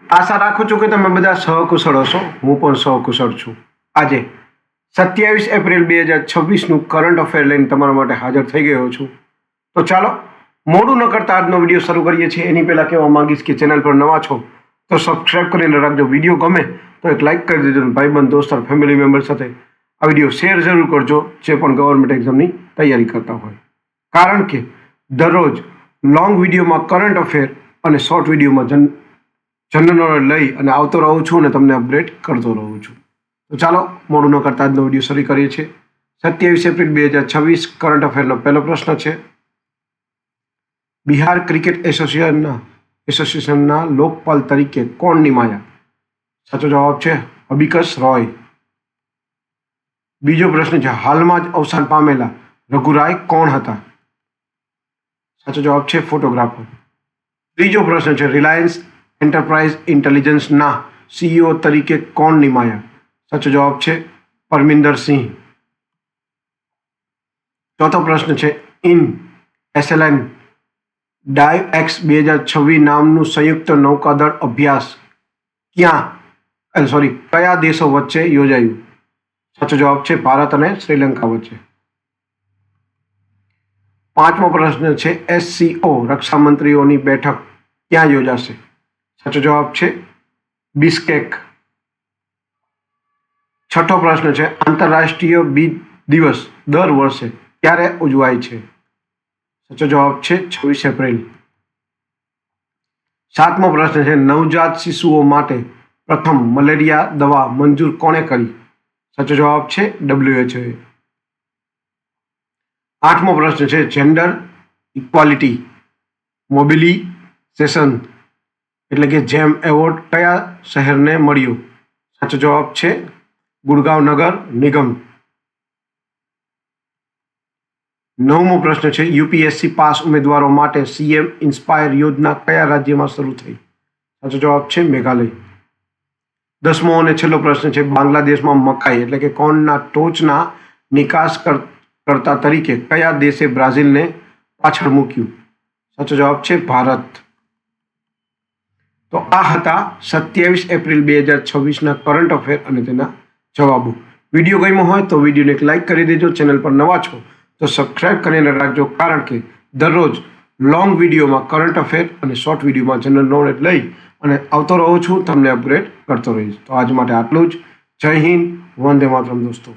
આશા રાખું છું કે તમે બધા સહકુશળ હશો. હું પણ સહકુશળ છું. આજે 27 એપ્રિલ 2026નું કરંટ અફેર લઈને તમારા માટે હાજર થઈ ગયો છું. તો ચાલો મોડું ન કરતા આજનો વિડીયો શરૂ કરીએ છીએ. એની પહેલાં કહેવા માંગીશ કે ચેનલ પર નવા છો તો સબસ્ક્રાઈબ કરીને રાખજો. વિડીયો ગમે તો એક લાઇક કરી દેજો. ભાઈબંધ દોસ્તાર ફેમિલી મેમ્બર સાથે આ વિડીયો શેર જરૂર કરજો જે પણ ગવર્મેન્ટ એક્ઝામની તૈયારી કરતા હોય. કારણ કે દરરોજ લોંગ વિડીયોમાં કરંટ અફેર અને શોર્ટ વિડીયોમાં જનરલ નોલેજ લઈ અને આવતો રહું છું અને તમને અપડેટ કરતો રહું છું. તો ચાલો મોડું ન કરતા આજનો વિડીયો શરૂ કરીએ છીએ. 27 એપ્રિલ 2026 કરંટ અફેરનો પહેલો પ્રશ્ન છે. બિહાર ક્રિકેટ એસોસિએશનના લોકપાલ તરીકે કોણ નિમાયા? સાચો જવાબ છે હબીકસ રોય. બીજો પ્રશ્ન છે. હાલમાં જ અવસાન પામેલા રઘુરાય કોણ હતા? સાચો જવાબ છે ફોટોગ્રાફર. ત્રીજો પ્રશ્ન છે. રિલાયન્સ એન્ટરપ્રાઇઝ ઇન્ટેલિજન્સના CEO તરીકે કોણ નિમાયા? સાચો જવાબ છે પરમિંદર સિંહ. ચોથો પ્રશ્ન છે. SLN ડાઇવ-X 2026 નામનું સંયુક્ત નૌકાદળ અભ્યાસ કયા દેશો વચ્ચે યોજાયું? સાચો જવાબ છે ભારત અને શ્રીલંકા વચ્ચે. પાંચમો પ્રશ્ન છે. SCO રક્ષામંત્રીઓની બેઠક ક્યાં યોજાશે? સાચો જવાબ છે બિશ્કેક. છઠ્ઠો પ્રશ્ન છે. આંતરરાષ્ટ્રીય બીજ દિવસ દર વર્ષે ક્યારે ઉજવાય છે? સાચો જવાબ છે 26 એપ્રિલ. સાતમો પ્રશ્ન છે. નવજાત શિશુઓ માટે પ્રથમ મલેરિયા દવા મંજૂર કોણે કરી? સાચો જવાબ છે WHO. આઠમો પ્રશ્ન છે. જેન્ડર ઇક્વાલિટી મોબિલાઇઝેશન એટલે કે જેમ એવોર્ડ કયા શહેરને મળ્યો? સાચો જવાબ છે ગુડગાંવ નગર નિગમ. નવમો પ્રશ્ન છે. UPSC પાસ ઉમેદવારો માટે CM ઇન્સ્પાયર યોજના કયા રાજ્યમાં શરૂ થઈ? સાચો જવાબ છે મેઘાલય. દસમો અને છેલ્લો પ્રશ્ન છે. બાંગ્લાદેશમાં મકાઈ એટલે કે કોર્નના ટોચના નિકાસકર્તા તરીકે કયા દેશે બ્રાઝિલને પાછળ મૂક્યું? સાચો જવાબ છે ભારત. તો આ હતા 27 એપ્રિલ 2026ના કરંટ અફેર અને તેના જવાબો. વિડીયો ગમ્યો હોય તો વિડીયોને એક લાઇક કરી દેજો. ચેનલ પર નવા છો તો સબસ્ક્રાઇબ કરીને રાખજો. કારણ કે દરરોજ લોંગ વિડીયોમાં કરંટ અફેર અને શોર્ટ વિડીયોમાં જનરલ નોલેજ લઈ અને આવતો રહું છું. તમને અપગ્રેડ કરતો રહીશ. તો આજ માટે આટલું જ. જય હિન્દ. વંદે માતરમ દોસ્તો.